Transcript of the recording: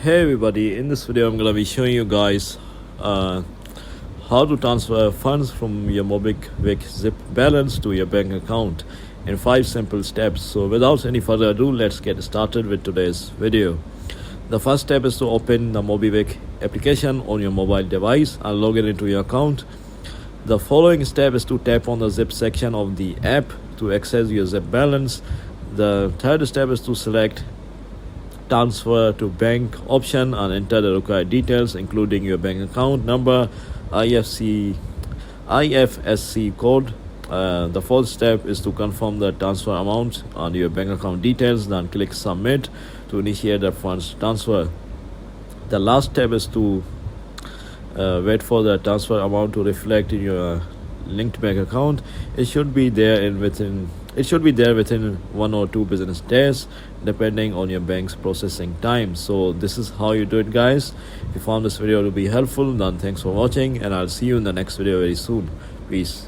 Hey everybody, in this video I'm gonna be showing you guys how to transfer funds from your MobiKwik ZIP balance to your bank account in 5 simple steps. So without any further ado, let's get started with today's video. The first step is to open the MobiKwik application on your mobile device and log in into your account. The following step is to tap on the ZIP section of the app to access your ZIP balance. The third step is to select transfer to bank option and enter the required details including your bank account number, IFSC code. The fourth step is to confirm the transfer amount and your bank account details, then click submit to initiate the funds transfer. The last step is to wait for the transfer amount to reflect in your linked bank account. It should be there within 1 or 2 business days depending on your bank's processing time. So this is how you do it, guys. If you found this video to be helpful, then thanks for watching and I'll see you in the next video very soon. Peace.